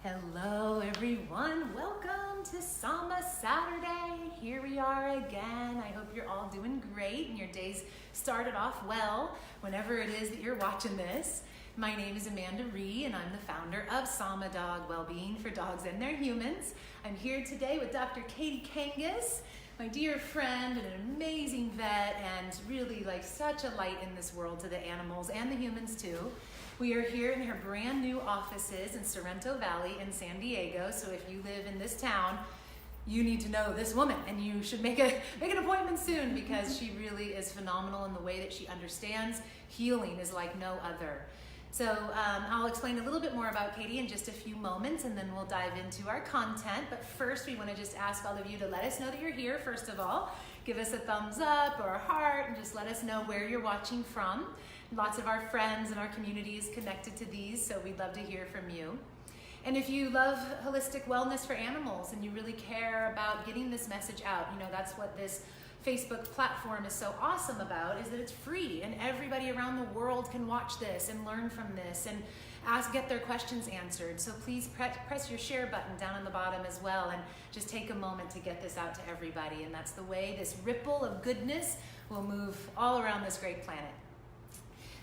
Hello everyone, welcome to Sama Saturday. Here we are again. I hope you're all doing great and your day's started off well whenever it is that you're watching this. My name is Amanda Ree and I'm the founder of Sama Dog Wellbeing for Dogs and Their Humans. I'm here today with Dr. Katie Kangas, my dear friend and an amazing vet and really like such a light in this world to the animals and the humans too. We are here in her brand new offices in Sorrento Valley in San Diego. So if you live in this town, you need to know this woman and you should make an appointment soon because she really is phenomenal in the way that she understands healing is like no other. So I'll explain a little bit more about Katie in just a few moments and then we'll dive into our content. But first we want to just ask all of you to let us know that you're here first of all. Give us a thumbs up or a heart and just let us know where you're watching from. Lots of our friends and our community is connected to these, so we'd love to hear from you. And if you love holistic wellness for animals and you really care about getting this message out, you know, that's what this Facebook platform is so awesome about, is that it's free and everybody around the world can watch this and learn from this and get their questions answered. So please press your share button down on the bottom as well and just take a moment to get this out to everybody. And that's the way this ripple of goodness will move all around this great planet.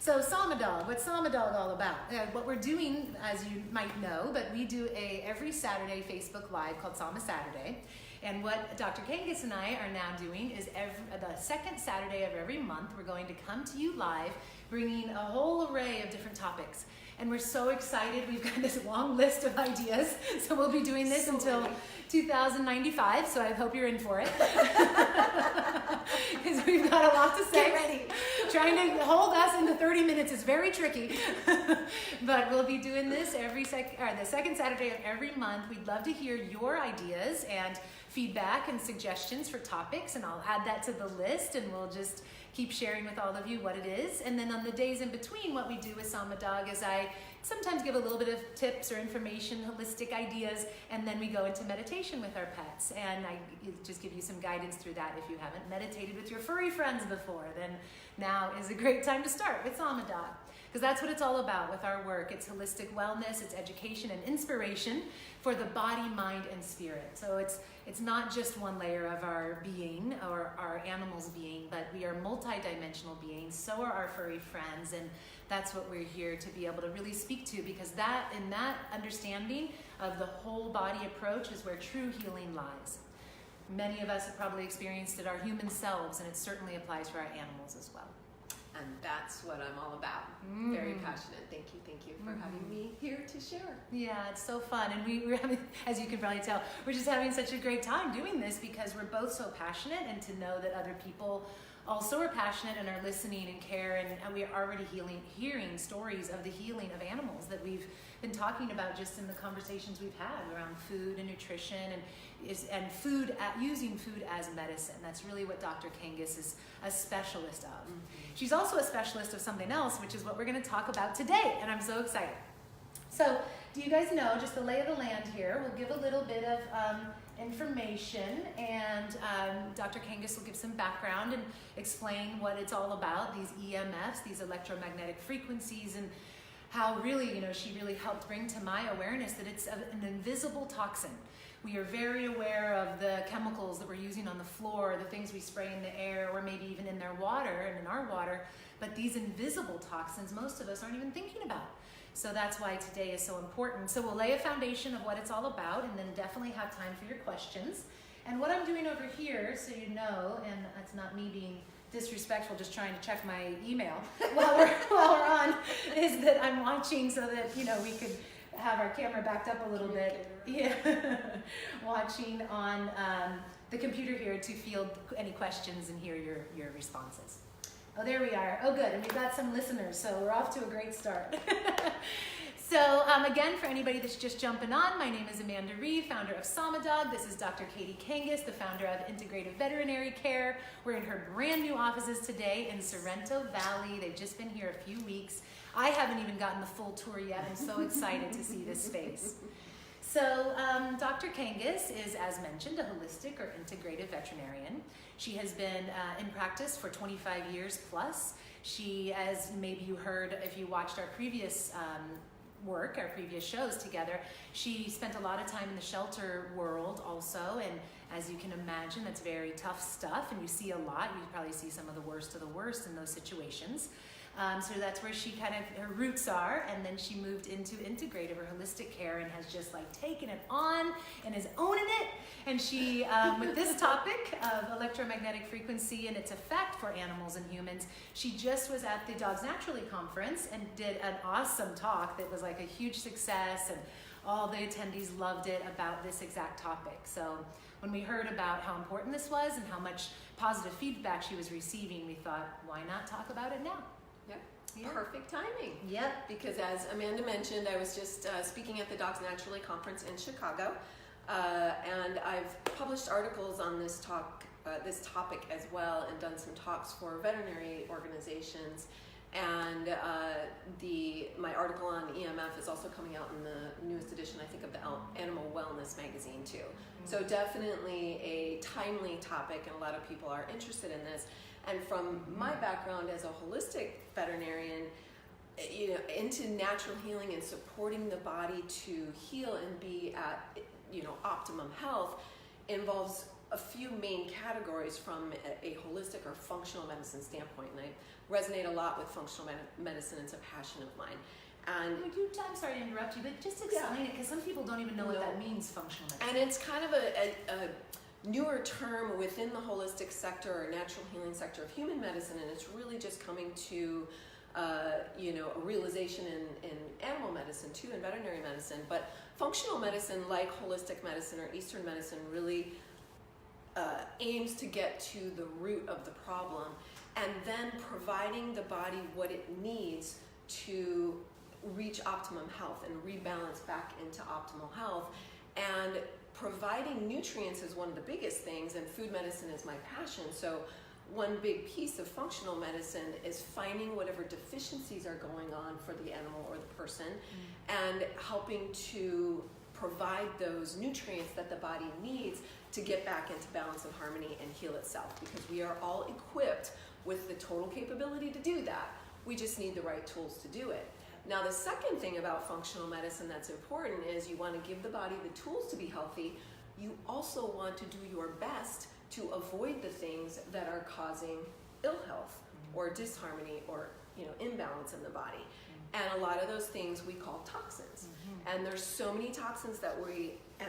So Sama Dog, what's Sama Dog all about? What we're doing, as you might know, but we do every Saturday Facebook Live called Sama Saturday. And what Dr. Kangas and I are now doing is the second Saturday of every month, we're going to come to you live, bringing a whole array of different topics. And we're so excited. We've got this long list of ideas. So we'll be doing this until 2095. So I hope you're in for it. Because we've got a lot to say. Get ready. Trying to hold us into 30 minutes is very tricky. But we'll be doing this the second Saturday of every month. We'd love to hear your ideas and feedback and suggestions for topics. And I'll add that to the list and we'll just keep sharing with all of you what it is. And then on the days in between, what we do with Sama Dog is I sometimes give a little bit of tips or information, holistic ideas, and then we go into meditation with our pets. And I just give you some guidance through that. If you haven't meditated with your furry friends before, then now is a great time to start with Sama Dog. Because that's what it's all about with our work. It's holistic wellness, it's education and inspiration for the body, mind, and spirit. So it's not just one layer of our being or our animal's being, but we are multi-dimensional beings. So are our furry friends, and that's what we're here to be able to really speak to, because in that understanding of the whole body approach is where true healing lies. Many of us have probably experienced it our human selves, and it certainly applies for our animals as well. And that's what I'm all about. Very passionate. Thank you for having me here to share. Yeah, it's so fun. And we're having, as you can probably tell, we're just having such a great time doing this because we're both so passionate, and to know that other people also are passionate and are listening and care, and we are already hearing stories of the healing of animals that we've been talking about just in the conversations we've had around food and nutrition and using food as medicine. That's really what Dr. Kangas is a specialist of. She's also a specialist of something else, which is what we're going to talk about today, and I'm so excited. So, do you guys know just the lay of the land here? We'll give a little bit of information, and Dr. Kangas will give some background and explain what it's all about, these EMFs, these electromagnetic frequencies, and how really, she really helped bring to my awareness that it's an invisible toxin. We are very aware of the chemicals that we're using on the floor, the things we spray in the air, or maybe even in their water and in our water, but these invisible toxins, most of us aren't even thinking about. So that's why today is so important. So we'll lay a foundation of what it's all about, and then definitely have time for your questions. And what I'm doing over here, so you know, and it's not me being disrespectful, just trying to check my email while we're on, is that I'm watching so that, we could have our camera backed up a little bit. Yeah, watching on the computer here to field any questions and hear your responses. Oh, there we are. Oh, good. And we've got some listeners, so we're off to a great start. So again, for anybody that's just jumping on, my name is Amanda Ree, founder of Sama Dog. This is Dr. Katie Kangas, the founder of Integrative Veterinary Care. We're in her brand new offices today in Sorrento Valley. They've just been here a few weeks. I haven't even gotten the full tour yet. I'm so excited to see this space. So Dr. Kangas is, as mentioned, a holistic or integrative veterinarian. She has been in practice for 25 years plus. She, as maybe you heard if you watched our previous work, our previous shows together, she spent a lot of time in the shelter world also, and as you can imagine, that's very tough stuff, and you see a lot. You probably see some of the worst in those situations. So that's where she kind of, her roots are, and then she moved into integrative or holistic care and has just like taken it on and is owning it. And she, with this topic of electromagnetic frequency and its effect for animals and humans, she just was at the Dogs Naturally conference and did an awesome talk that was like a huge success, and all the attendees loved it about this exact topic. So when we heard about how important this was and how much positive feedback she was receiving, we thought, why not talk about it now? Yep. Yeah. Perfect timing. Yep. Because as Amanda mentioned, I was just speaking at the Dogs Naturally conference in Chicago, and I've published articles on this topic as well, and done some talks for veterinary organizations. And my article on EMF is also coming out in the newest edition, I think, of the Animal Wellness magazine too. So definitely a timely topic, and a lot of people are interested in this. And from my background as a holistic veterinarian, into natural healing and supporting the body to heal and be at, optimum health, involves a few main categories from a holistic or functional medicine standpoint. And I resonate a lot with functional medicine. It's a passion of mine. And I'm sorry to interrupt you, but just explain it, because some people don't even know what that means, functional medicine. And it's kind of a newer term within the holistic sector or natural healing sector of human medicine, and it's really just coming to a realization in animal medicine too, and veterinary medicine. But functional medicine, like holistic medicine or Eastern medicine, really aims to get to the root of the problem, and then providing the body what it needs to reach optimum health and rebalance back into optimal health. And providing nutrients is one of the biggest things, and food medicine is my passion. So one big piece of functional medicine is finding whatever deficiencies are going on for the animal or the person, and helping to provide those nutrients that the body needs to get back into balance and harmony and heal itself, because we are all equipped with the total capability to do that. We just need the right tools to do it. Now, the second thing about functional medicine that's important is you want to give the body the tools to be healthy. You also want to do your best to avoid the things that are causing ill health or disharmony or imbalance in the body. And a lot of those things we call toxins. And there's so many toxins that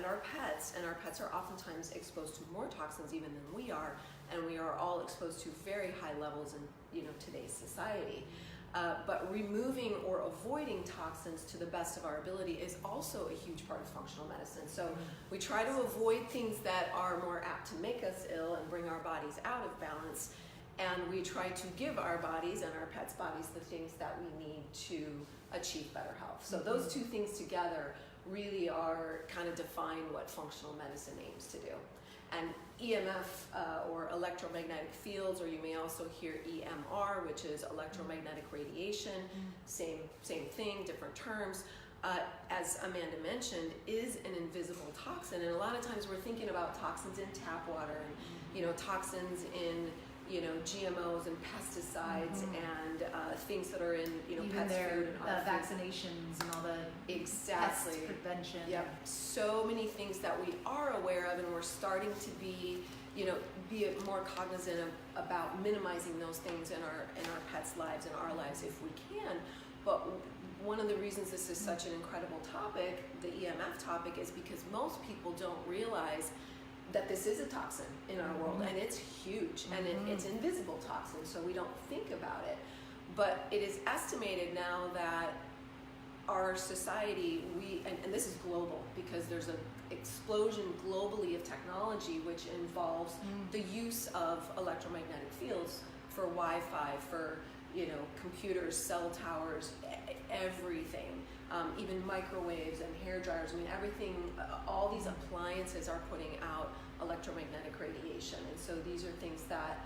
our pets are oftentimes exposed to more toxins even than we are, and we are all exposed to very high levels in today's society. But removing or avoiding toxins to the best of our ability is also a huge part of functional medicine. So we try to avoid things that are more apt to make us ill and bring our bodies out of balance. And we try to give our bodies and our pets' bodies the things that we need to achieve better health. So those two things together really are kind of define what functional medicine aims to do. And EMF or electromagnetic fields, or you may also hear EMR, which is electromagnetic radiation, same thing, different terms. As Amanda mentioned, is an invisible toxin, and a lot of times we're thinking about toxins in tap water and toxins in GMOs and pesticides and things that are in even pets' their food and vaccinations and all the exactly pest prevention. Yep. So many things that we are aware of, and we're starting to be more cognizant about minimizing those things in our pets' lives and our lives if we can. But one of the reasons this is such an incredible topic, the EMF topic, is because most people don't realize that this is a toxin in our world, and it's huge, and it's invisible toxin, so we don't think about it. But it is estimated now that our society, and this is global, because there's an explosion globally of technology which involves the use of electromagnetic fields for Wi-Fi, for computers, cell towers, everything. Even microwaves and hair dryers. I mean, everything, all these appliances are putting out electromagnetic radiation. And so these are things that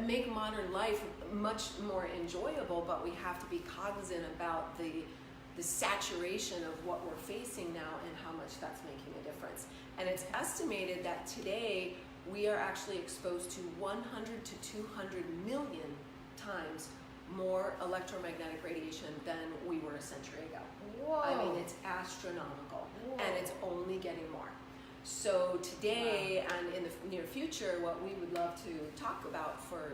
make modern life much more enjoyable, but we have to be cognizant about the saturation of what we're facing now and how much that's making a difference. And it's estimated that today we are actually exposed to 100 to 200 million times more electromagnetic radiation than we were century ago. Whoa. I mean, it's astronomical. Whoa. And it's only getting more. So today and in the near future, what we would love to talk about for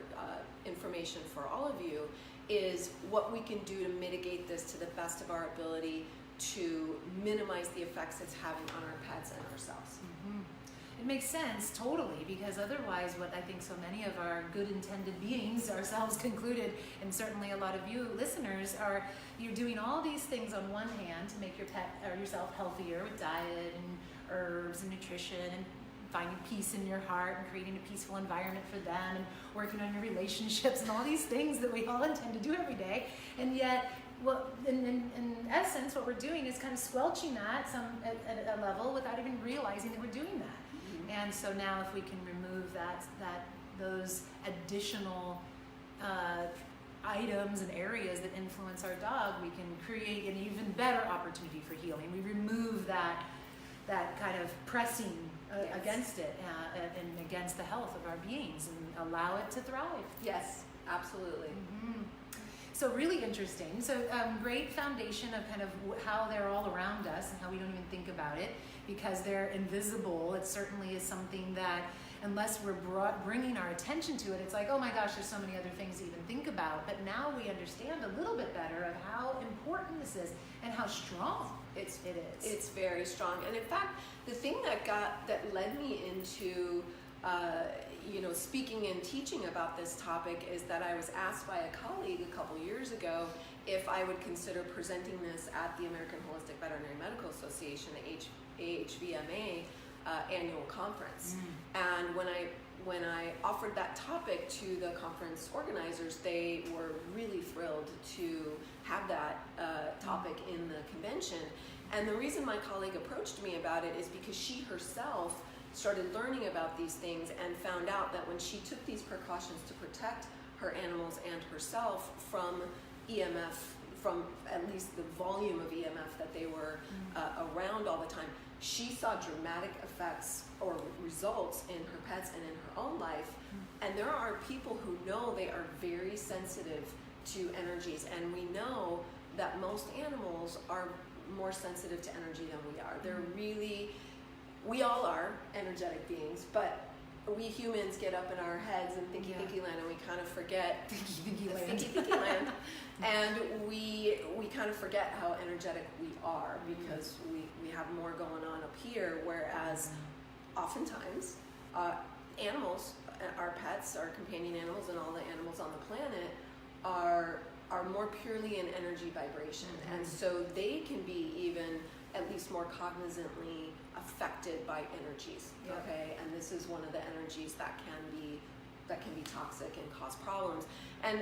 information for all of you is what we can do to mitigate this to the best of our ability to minimize the effects it's having on our pets and ourselves. Mm-hmm. It makes sense, totally, because otherwise what I think so many of our good intended beings, ourselves concluded, and certainly a lot of you listeners, are you're doing all these things on one hand to make your pet or yourself healthier with diet and herbs and nutrition and finding peace in your heart and creating a peaceful environment for them and working on your relationships and all these things that we all intend to do every day. And yet, well, in essence, what we're doing is kind of squelching that at a level without even realizing that we're doing that. Mm-hmm. And so now if we can remove those additional items and areas that influence our dog, we can create an even better opportunity for healing. We remove that kind of pressing yes. against it and against the health of our beings and allow it to thrive. Yes, absolutely. Mm-hmm. So really interesting. So great foundation of kind of how they're all around us and how we don't even think about it because they're invisible. It certainly is something that unless we're bringing our attention to it, it's like, oh my gosh, there's so many other things to even think about. But now we understand a little bit better of how important this is and how strong it is. It's very strong. And in fact, the thing that led me into speaking and teaching about this topic is that I was asked by a colleague a couple years ago if I would consider presenting this at the American Holistic Veterinary Medical Association, the AHVMA annual conference. And when I offered that topic to the conference organizers, they were really thrilled to have that topic in the convention. And the reason my colleague approached me about it is because she herself started learning about these things and found out that when she took these precautions to protect her animals and herself from EMF, from at least the volume of EMF that they were around all the time, she saw dramatic effects or results in her pets and in her own life. And there are people who know they are very sensitive to energies, and we know that most animals are more sensitive to energy than we are. They're really, we all are energetic beings, but we humans get up in our heads and thinky land, and we kind of forget thinky land. And we kind of forget how energetic we are because we have more going on up here, whereas oftentimes animals, our pets, our companion animals, and all the animals on the planet are more purely in energy vibration. And so they can be even at least more cognizantly affected by energies. Okay, and this is one of the energies that can be toxic and cause problems. And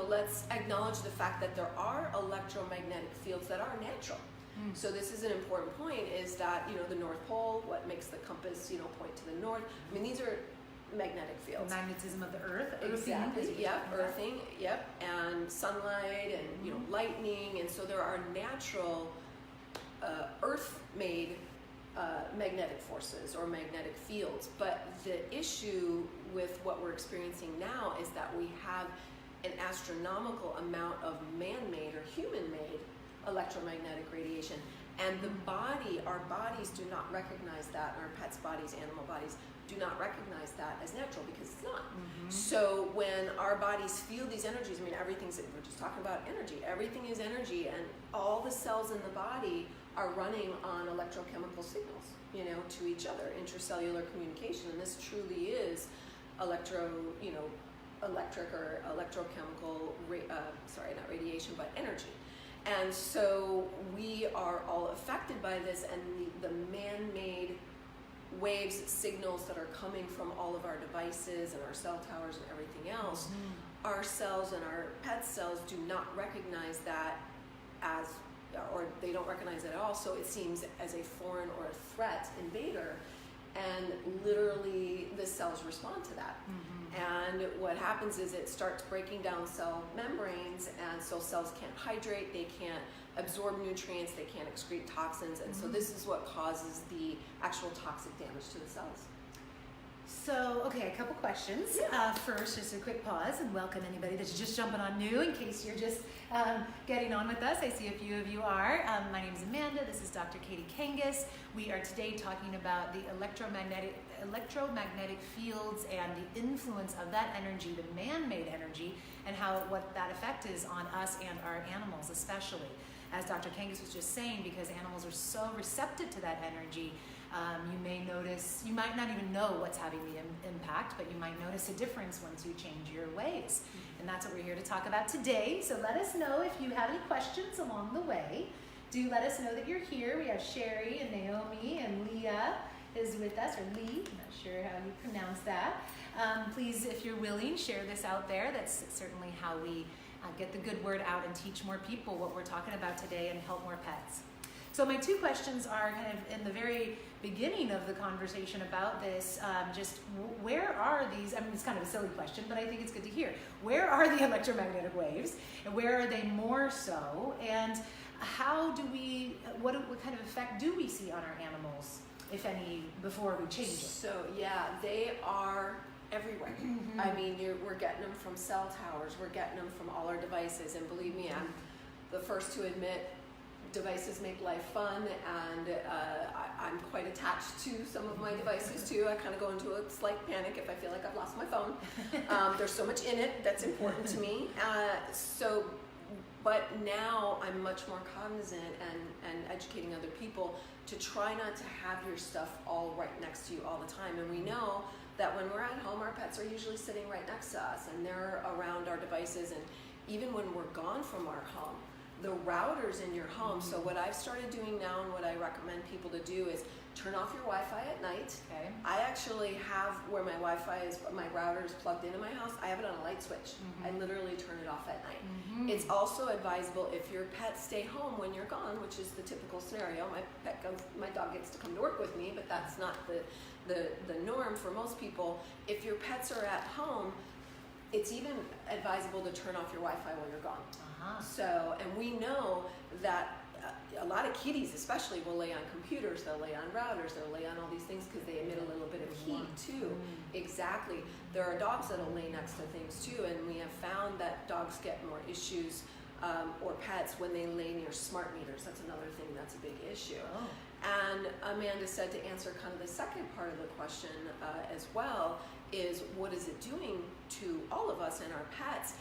let's acknowledge the fact that there are electromagnetic fields that are natural. So this is an important point, is that the North Pole, what makes the compass point to the north, I mean, these are magnetic fields. The magnetism of the earth. Exactly. Yep. Earthing. Yep. And sunlight and lightning, and so there are natural earth-made magnetic forces or magnetic fields. But the issue with what we're experiencing now is that we have an astronomical amount of man-made or human-made electromagnetic radiation. And our bodies do not recognize that, our pets' bodies, animal bodies, do not recognize that as natural because it's not. So when our bodies feel these energies, I mean, we're just talking about energy. Everything is energy, and all the cells in the body are running on electrochemical signals, to each other, intracellular communication. And this truly is electric or electrochemical, not radiation, but energy. And so we are all affected by this, and the man-made waves, signals that are coming from all of our devices and our cell towers and everything else, our cells and our pet cells do not recognize that or they don't recognize it at all, so it seems as a foreign or a threat invader, and literally the cells respond to that. And what happens is it starts breaking down cell membranes, and so cells can't hydrate, they can't absorb nutrients, they can't excrete toxins, and so this is what causes the actual toxic damage to the cells. So, okay, a couple questions. Yeah. First, just a quick pause and welcome anybody that's just jumping on new in case you're just getting on with us. I see a few of you are. My name is Amanda. This is Dr. Katie Kangas. We are today talking about the electromagnetic fields and the influence of that energy, the man-made energy, and what that effect is on us and our animals especially. As Dr. Kangas was just saying, because animals are so receptive to that energy, you may notice, you might not even know what's having the impact, but you might notice a difference once you change your ways. And that's what we're here to talk about today. So let us know if you have any questions along the way. Do let us know that you're here. We have Sherry and Naomi and Leah is with us, or Lee, I'm not sure how you pronounce that. Please, if you're willing, share this out there. That's certainly how we get the good word out and teach more people what we're talking about today and help more pets. So my two questions are kind of in the very beginning of the conversation about this, just where are these, I mean, it's kind of a silly question, but I think it's good to hear. Where are the electromagnetic waves, and where are they more so, and how do we, what kind of effect do we see on our animals, if any, before we change it? So yeah, they are everywhere. Mm-hmm. I mean, we're getting them from cell towers, we're getting them from all our devices, and believe me, I'm the first to admit devices make life fun, and I'm quite attached to some of my devices too. I kind of go into a slight panic if I feel like I've lost my phone. There's so much in it that's important to me. But now I'm much more cognizant and educating other people to try not to have your stuff all right next to you all the time. And we know that when we're at home, our pets are usually sitting right next to us, and they're around our devices. And even when we're gone from our home, the routers in your home. So what I've started doing now, and what I recommend people to do, is turn off your Wi-Fi at night. Okay. I actually have where my Wi-Fi is, my router is plugged into my house. I have it on a light switch. I literally turn it off at night. It's also advisable if your pets stay home when you're gone, which is the typical scenario. My dog gets to come to work with me, but that's not the norm for most people. If your pets are at home, it's even advisable to turn off your Wi-Fi while you're gone. So, and we know that a lot of kitties especially will lay on computers, they'll lay on routers, they'll lay on all these things because they emit a little bit of heat too. Exactly. There are dogs that'll lay next to things too, and we have found that dogs get more issues, or pets, when they lay near smart meters. That's another thing that's a big issue. And Amanda said, to answer kind of the second part of the question as well, is what is it doing to all of us and our pets?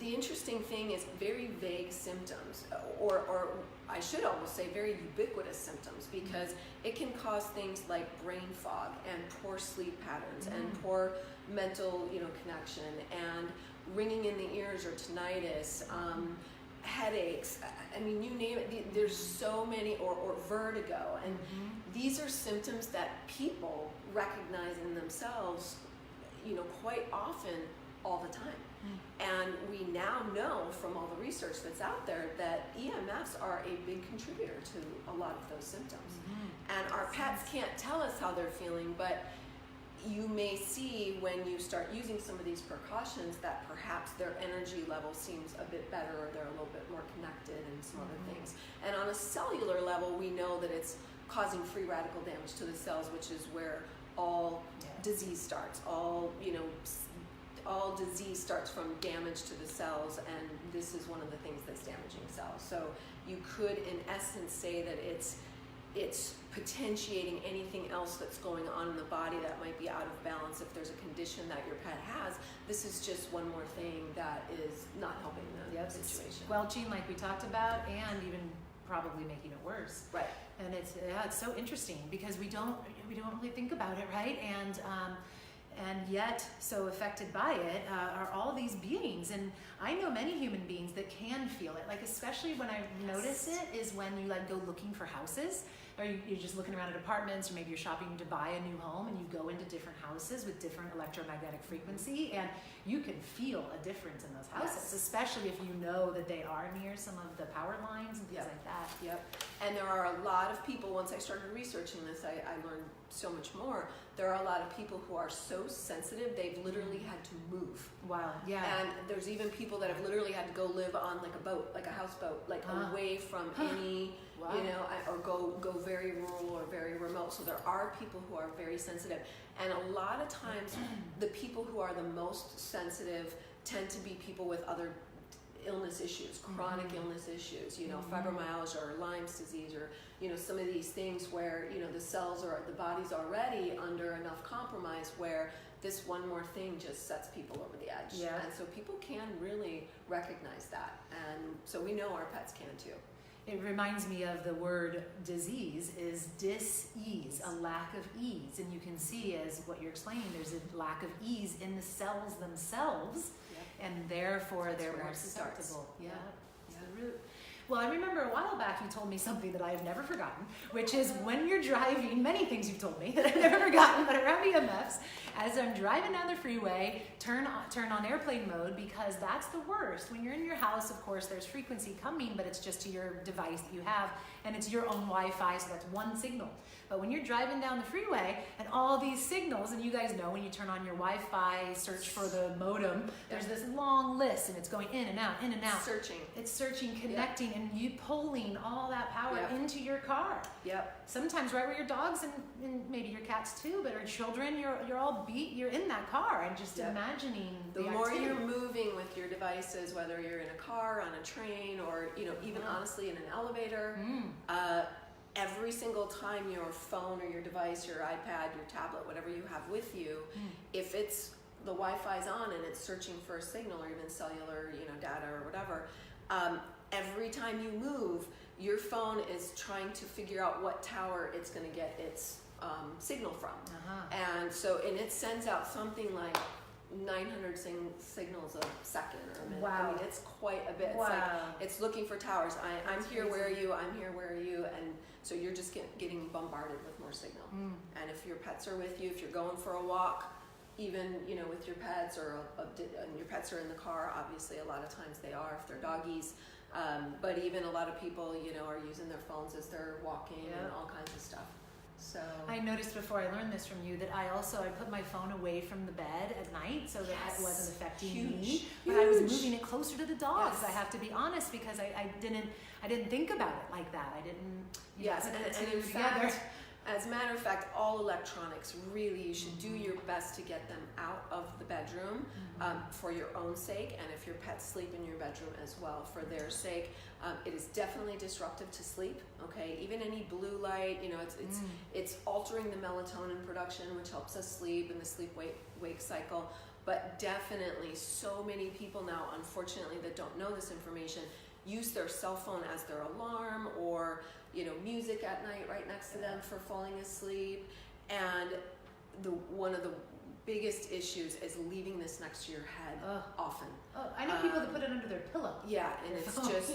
The interesting thing is very vague symptoms, or I should almost say very ubiquitous symptoms, because it can cause things like brain fog and poor sleep patterns and poor mental, connection, and ringing in the ears or tinnitus, headaches. I mean, you name it. There's so many, or vertigo, and these are symptoms that people recognize in themselves, quite often, all the time. And we now know from all the research that's out there that EMFs are a big contributor to a lot of those symptoms. And our pets can't tell us how they're feeling, but you may see when you start using some of these precautions that perhaps their energy level seems a bit better, or they're a little bit more connected, and some other things. And on a cellular level, we know that it's causing free radical damage to the cells, which is where all disease starts. All disease starts from damage to the cells, and this is one of the things that's damaging cells. So you could, in essence, say that it's potentiating anything else that's going on in the body that might be out of balance. If there's a condition that your pet has, this is just one more thing that is not helping the situation. Squelching, like we talked about, and even probably making it worse. Right. And it's so interesting because we don't really think about it, right? And yet, so affected by it are all these beings. And I know many human beings that can feel it. Like, especially when I notice it is when you go looking for houses, or you're just looking around at apartments, or maybe you're shopping to buy a new home, and you go into different houses with different electromagnetic frequency, and you can feel a difference in those houses, especially if you know that they are near some of the power lines and things like that. And there are a lot of people, once I started researching this, I learned so much more. There are a lot of people who are so sensitive, they've literally had to move. Wow. Yeah. And there's even people that have literally had to go live on a boat, like a houseboat, away from any, or go very rural or very remote. So there are people who are very sensitive. And a lot of times, the people who are the most sensitive tend to be people with other illness issues, chronic illness issues, you know, fibromyalgia or Lyme's disease, or, you know, some of these things where, you know, the body's already under enough compromise where this one more thing just sets people over the edge. Yeah. And so people can really recognize that. And so we know our pets can too. It reminds me of the word disease is dis-ease, a lack of ease. And you can see, as what you're explaining, there's a lack of ease in the cells themselves, and therefore they're more susceptible. Yeah, it's the root. Well, I remember a while back you told me something that I have never forgotten, which is when you're driving, many things you've told me that I've never forgotten, but around EMFs, as I'm driving down the freeway, turn on airplane mode, because that's the worst. When you're in your house, of course, there's frequency coming, but it's just to your device that you have, and it's your own Wi-Fi, so that's one signal. But when you're driving down the freeway and all these signals, and you guys know when you turn on your Wi-Fi, search for the modem, there's this long list, and it's going in and out, in and out. It's searching, connecting, and you pulling all that power into your car. Sometimes right where your dogs and maybe your cats too, but our children, you're all beat, you're in that car, and just imagining the more activity. You're moving with your devices, whether you're in a car, on a train, or, you know, even honestly in an elevator, every single time your phone or your device, your iPad, your tablet, whatever you have with you, if it's the Wi-Fi's on and it's searching for a signal or even cellular, you know, data or whatever, every time you move, your phone is trying to figure out what tower it's going to get its signal from. And so, and it sends out something like 900 signals a second or a minute. I mean, it's quite a bit. It's like, it's looking for towers. I'm here, where are you? I'm here, where are you? And so you're just getting bombarded with more signal. And if your pets are with you, if you're going for a walk, even, you know, with your pets, or and your pets are in the car, obviously a lot of times they are if they're doggies. But even a lot of people, you know, are using their phones as they're walking and all kinds of stuff. So I noticed before I learned this from you that I put my phone away from the bed at night so that it wasn't affecting me. But I was moving it closer to the dogs. I have to be honest, because I didn't think about it like that. I didn't and in fact, as a matter of fact, all electronics, really, you should do your best to get them out of the bedroom for your own sake, and if your pets sleep in your bedroom as well, for their sake. It is definitely disruptive to sleep. Okay, even any blue light, you know, it's altering the melatonin production, which helps us sleep, and the sleep-wake cycle. But definitely, so many people now, unfortunately, that don't know this information, use their cell phone as their alarm, or, you know, music at night right next to them for falling asleep. And one of the biggest issues is leaving this next to your head often. I know people that put it under their pillow. Yeah, and it's just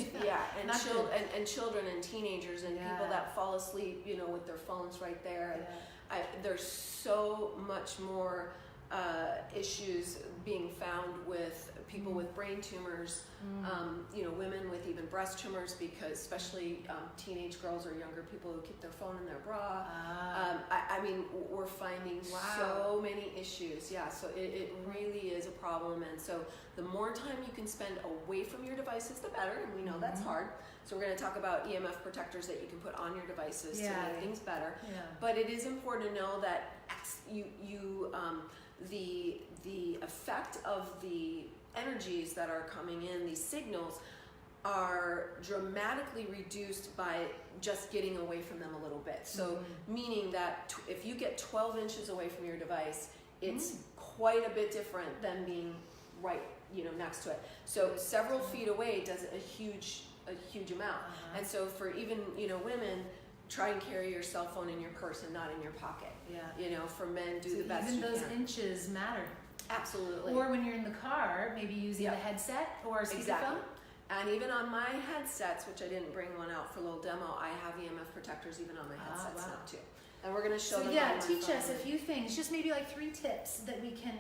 and children and teenagers and people that fall asleep, you know, with their phones right there. And there's so much more issues being found with people with brain tumors, you know, women with even breast tumors, because especially teenage girls or younger people who keep their phone in their bra. I mean, we're finding so many issues. So it really is a problem. And so the more time you can spend away from your devices, the better. And we know that's hard. So we're going to talk about EMF protectors that you can put on your devices to make things better. But it is important to know that the effect of the energies that are coming in, these signals, are dramatically reduced by just getting away from them a little bit. So meaning that if you get 12 inches away from your device, it's quite a bit different than being right, you know, next to it. So several feet away does a huge amount. And so for even, you know, women, try and carry your cell phone in your purse and not in your pocket. You know, for men, do the best you can. Even those inches matter. Absolutely. Or when you're in the car, maybe using a headset or a speakerphone. And even on my headsets, which I didn't bring one out for a little demo, I have EMF protectors even on my headsets now too. And we're going to show them. So teach us a few things, just maybe like 3 tips that we can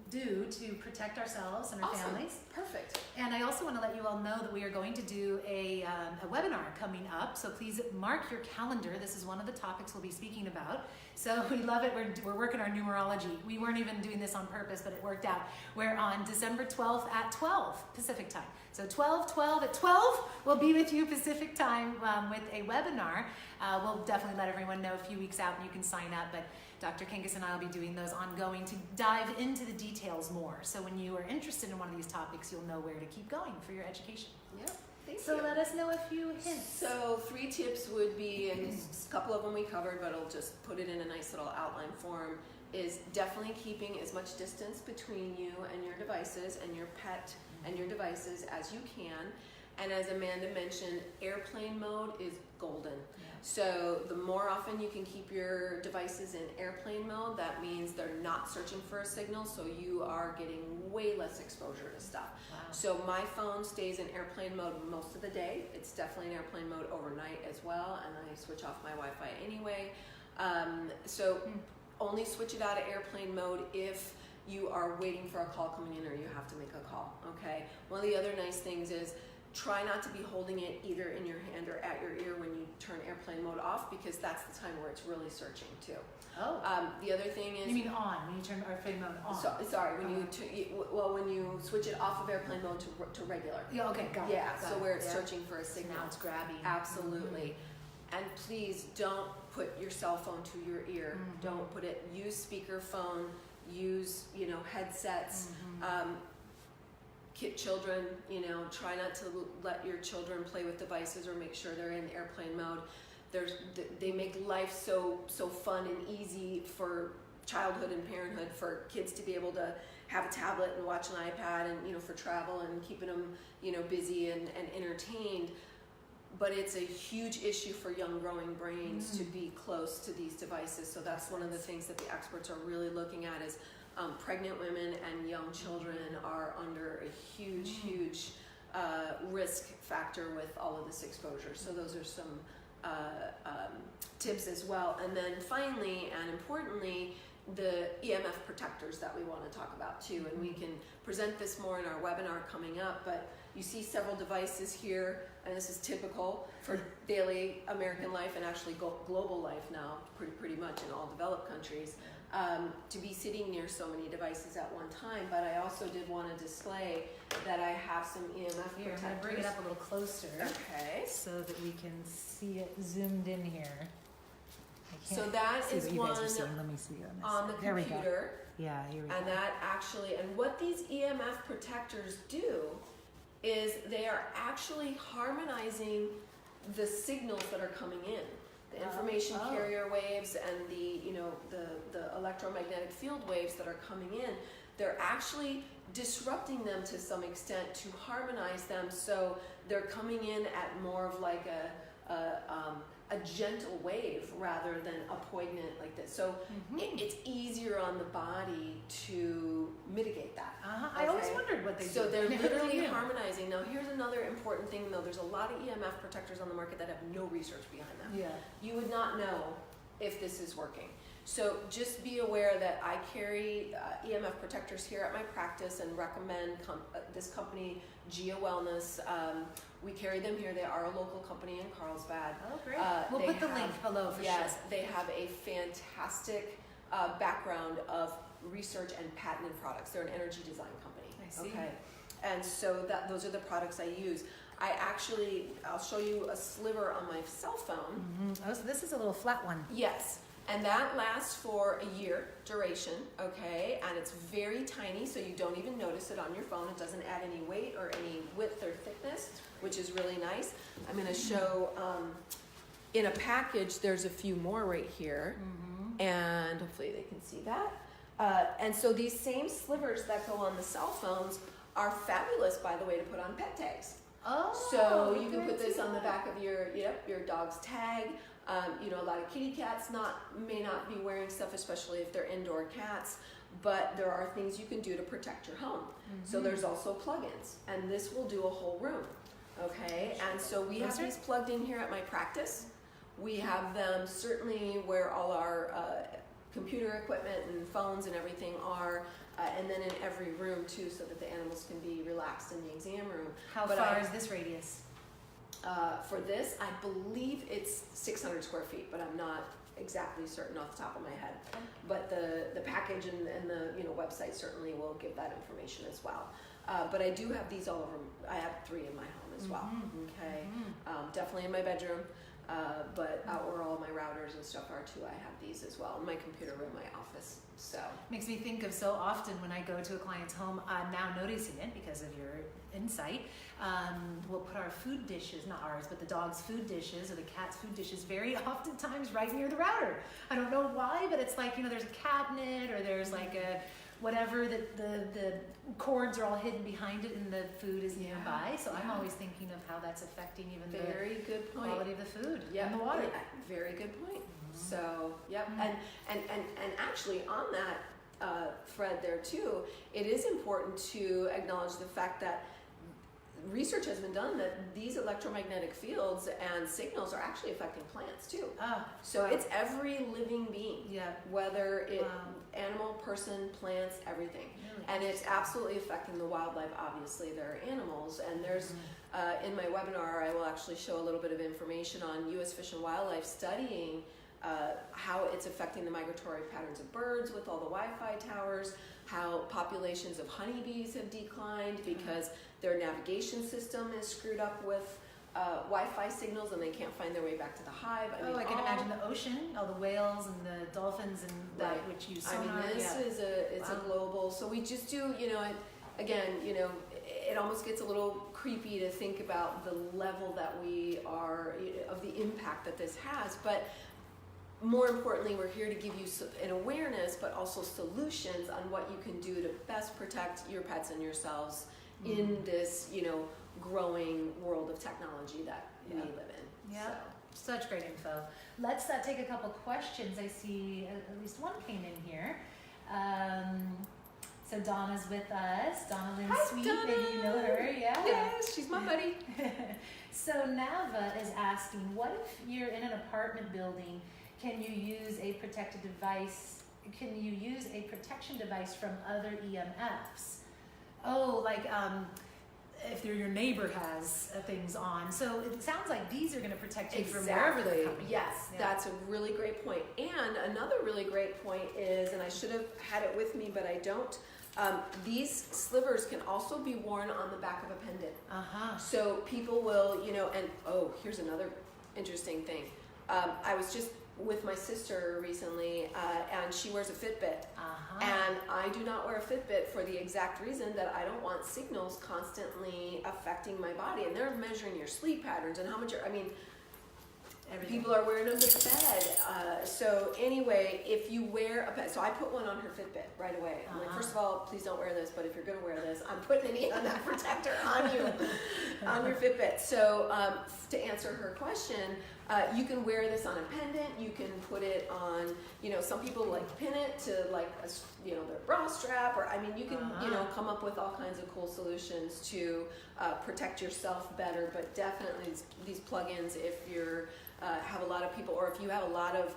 do to protect ourselves and our families. Perfect. And I also want to let you all know that we are going to do a a webinar coming up, so please mark your calendar. This is one of the topics we'll be speaking about. So we love it. We're working our numerology. We weren't even doing this on purpose, but it worked out. We're on December 12th at 12 Pacific time. So 12 at 12, we'll be with you Pacific time with a webinar. We'll definitely let everyone know a few weeks out and you can sign up, but Dr. Kangas and I will be doing those ongoing to dive into the details more. So when you are interested in one of these topics, you'll know where to keep going for your education. Yep. So let us know a few hints. So 3 tips would be, and a couple of them we covered, but I'll just put it in a nice little outline form, is definitely keeping as much distance between you and your devices and your pet and your devices as you can. And as Amanda mentioned, airplane mode is golden. Yeah. So the more often you can keep your devices in airplane mode, that means they're not searching for a signal, so you are getting way less exposure to stuff. Wow. So my phone stays in airplane mode most of the day. It's definitely in airplane mode overnight as well, and I switch off my Wi-Fi anyway. Only switch it out of airplane mode if you are waiting for a call coming in or you have to make a call, okay? One of the other nice things is try not to be holding it either in your hand or at your ear when you turn airplane mode off, because that's the time where it's really searching too. Oh. The other thing is... You mean on, when you turn airplane mode on? When you switch it off of airplane mode to regular. Yeah, okay, got it. Yeah, got so it. where it's Yeah. searching for a signal. Now it's grabbing. Absolutely. And please don't put your cell phone to your ear. Mhm. Don't put it, use speakerphone, use, headsets. Children, try not to let your children play with devices or make sure they're in airplane mode. They make life so fun and easy for childhood and parenthood, for kids to be able to have a tablet and watch an iPad and, for travel and keeping them, busy and entertained. But it's a huge issue for young growing brains to be close to these devices. So that's one of the things that the experts are really looking at is pregnant women and young children are under a huge risk factor with all of this exposure. So those are some tips as well. And then finally and importantly, the EMF protectors that we want to talk about too. And we can present this more in our webinar coming up, but you see several devices here, and this is typical for daily American life and actually global life now, pretty much in all developed countries, to be sitting near so many devices at one time. But I also did want to display that I have some EMF protectors. Here, I'm going to bring it up a little closer. Okay. So that we can see it zoomed in here. So that is one Let me see on the There we go. computer. Yeah, here we go. And that actually, and what these EMF protectors do is they are actually harmonizing the signals that are coming in. The information carrier waves and the electromagnetic field waves that are coming in, they're actually disrupting them to some extent to harmonize them, so they're coming in at more of like a gentle wave rather than a poignant like this. So it's easier on the body to mitigate that. I always wondered what they do. So they're literally harmonizing. Now here's another important thing though. There's a lot of EMF protectors on the market that have no research behind them. Yeah. You would not know if this is working. So just be aware that I carry EMF protectors here at my practice and recommend this company, Gia Wellness. We carry them here. They are a local company in Carlsbad. Oh, great. We'll put the link below for sure. Yes, they have a fantastic background of research and patented products. They're an energy design company. I see. Okay, and so those are the products I use. I'll show you a sliver on my cell phone. Oh, so this is a little flat one. Yes. And that lasts for a year duration, okay? And it's very tiny, so you don't even notice it on your phone. It doesn't add any weight or any width or thickness, which is really nice. I'm gonna show, in a package, there's a few more right here. And hopefully they can see that. And so these same slivers that go on the cell phones are fabulous, by the way, to put on pet tags. Oh, So you can put this on the back of your dog's tag. A lot of kitty cats may not be wearing stuff, especially if they're indoor cats, but there are things you can do to protect your home. So there's also plugins, and this will do a whole room, okay? And so we have these plugged in here at my practice. We have them certainly where all our computer equipment and phones and everything are, and then in every room too, so that the animals can be relaxed in the exam room. How far is this radius? For this, I believe it's 600 square feet, but I'm not exactly certain off the top of my head. But the package and the website certainly will give that information as well. But I do have these all over. I have 3 in my home as well. Okay, definitely in my bedroom, but out where all my routers and stuff are too, I have these as well. In my computer room, my office. So makes me think of so often when I go to a client's home, I'm now noticing it because of your insight. We'll put our food dishes, not ours, but the dog's food dishes or the cat's food dishes very oftentimes right near the router. I don't know why, but it's like, there's a cabinet or there's like a whatever that the cords are all hidden behind it and the food is nearby. So I'm always thinking of how that's affecting even very good point. Quality of the food and the water. Very good point. So, and actually on that thread there too, it is important to acknowledge the fact that research has been done that these electromagnetic fields and signals are actually affecting plants too. So it's every living being, whether it animal, person, plants, everything. Really? And it's absolutely affecting the wildlife. Obviously, there are animals, and there's in my webinar, I will actually show a little bit of information on U.S. Fish and Wildlife studying how it's affecting the migratory patterns of birds with all the Wi-Fi towers, how populations of honeybees have declined because their navigation system is screwed up with Wi-Fi signals and they can't find their way back to the hive. I can imagine the ocean, all the whales and the dolphins and that which use sonar. This is a global, so we just do, it almost gets a little creepy to think about the level that we are, of the impact that this has, but more importantly, we're here to give you an awareness, but also solutions on what you can do to best protect your pets and yourselves in this, growing world of technology that we live in. Yeah, such great info. Let's take a couple questions. I see at least one came in here. So Donna's with us. Donna Lynn Hi, Sweet, Donna. maybe you know her. Yeah. Yes, she's my buddy. So Nava is asking, what if you're in an apartment building? Can you use a protective device? Can you use a protection device from other EMFs? Oh, like if your neighbor has things on. So it sounds like these are going to protect you from wherever they're coming. Yes, that's a really great point. And another really great point is, and I should have had it with me, but I don't. These slivers can also be worn on the back of a pendant. So people will, and here's another interesting thing. I was just with my sister recently, and she wears a Fitbit. And I do not wear a Fitbit for the exact reason that I don't want signals constantly affecting my body. And they're measuring your sleep patterns and how much everything. People are wearing them to bed. So anyway, if you wear a pet, so I put one on her Fitbit right away. I'm like, first of all, please don't wear this, but if you're gonna wear this, I'm putting an EMF protector on you, on your Fitbit. So to answer her question, you can wear this on a pendant. You can put it on, some people like pin it to like, their bra strap, or you can, come up with all kinds of cool solutions to protect yourself better. But definitely these plugins, if you're have a lot of people, or if you have a lot of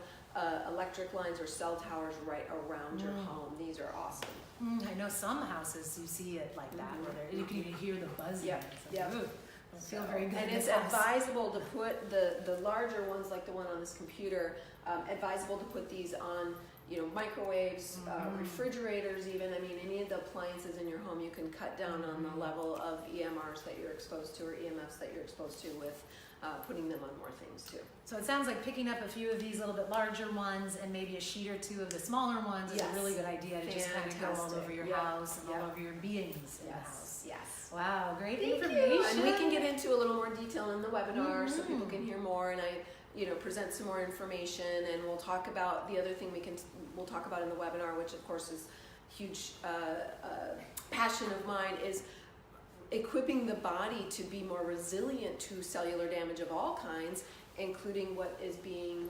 electric lines or cell towers right around your home, these are awesome. I know some houses you see it like that, where you can even hear the buzzing. Feel very good. And it's advisable to put the larger ones, like the one on this computer, advisable to put these on, microwaves, refrigerators even. Any of the appliances in your home, you can cut down on the level of EMRs that you're exposed to or EMFs that you're exposed to with putting them on more things too. So it sounds like picking up a few of these little bit larger ones and maybe a sheet or two of the smaller ones is a really good idea to just kind of go all over your house and all over your beings in the house. Yes. Wow, great information. And we can get into a little more detail in the webinar so people can hear more, and I present some more information, and we'll talk about the other thing we'll talk about in the webinar, which of course is huge passion of mine, is equipping the body to be more resilient to cellular damage of all kinds, including what is being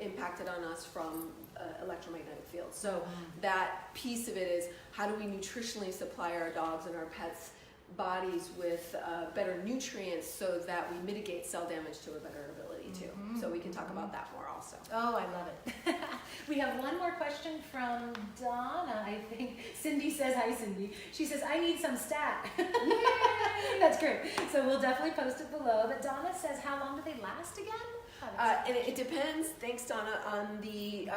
impacted on us from electromagnetic fields. So that piece of it is, how do we nutritionally supply our dogs and our pets bodies with better nutrients so that we mitigate cell damage to a better ability too. So we can talk about that more also. Oh, I love it. We have one more question from Donna, I think. Cindy says, hi Cindy. She says, I need some stat. Yay! That's great. So we'll definitely post it below. But Donna says, how long do they last again? And it depends, thanks Donna, on the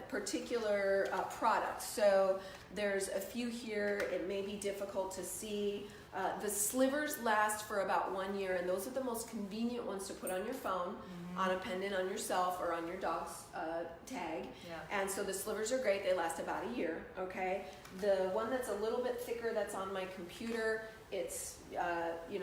particular product. So there's a few here, it may be difficult to see. The slivers last for about 1 year, and those are the most convenient ones to put on your phone, on a pendant on yourself or on your dog's tag. Yeah. And so the slivers are great, they last about a year, okay? The one that's a little bit thicker that's on my computer, it's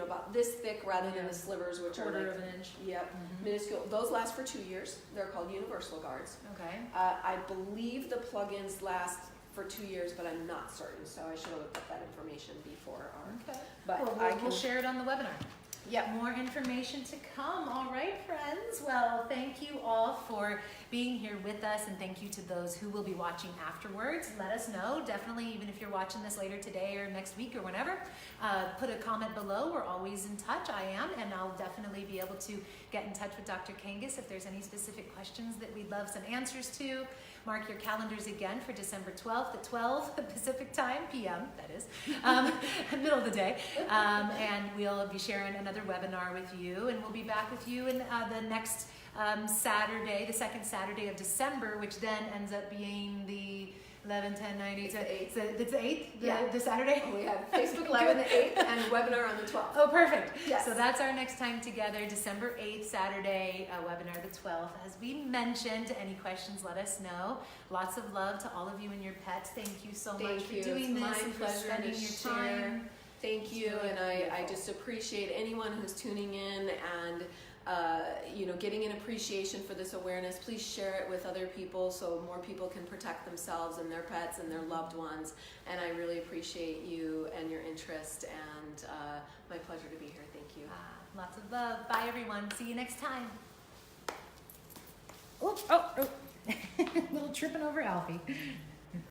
about this thick rather than the slivers, which are quarter like of an inch. Yep, minuscule. Those last for 2 years. They're called universal guards. Okay. I believe the plugins last for 2 years, but I'm not certain, so I should have looked up that information before our. Okay. But Well, we'll share it on the webinar. Yep. More information to come. All right, friends. Well, thank you all for being here with us, and thank you to those who will be watching afterwards. Let us know, definitely, even if you're watching this later today or next week or whenever, put a comment below. We're always in touch. I am, and I'll definitely be able to get in touch with Dr. Kangas if there's any specific questions that we'd love some answers to. Mark your calendars again for December 12th at 12 Pacific time, PM, that is, middle of the day. And we'll be sharing another webinar with you, and we'll be back with you in the next Saturday, the second Saturday of December, which then ends up being the 11, 10, 9, 8, It's the 8th. It's the 8th, Yeah. the Saturday? We have Facebook Live on the 8th and webinar on the 12th. Oh, perfect. Yes. So that's our next time together, December 8th, Saturday, webinar the 12th. As we mentioned, any questions, let us know. Lots of love to all of you and your pets. Thank you so much for doing It's this my and for pleasure spending to your share. time. Thank you, really and I beautiful. just appreciate anyone who's tuning in and getting an appreciation for this awareness. Please share it with other people so more people can protect themselves and their pets and their loved ones. And I really appreciate you and your interest, and my pleasure to be here. Thank you. Lots of love. Bye, everyone. See you next time. Oh. Little tripping over Alfie.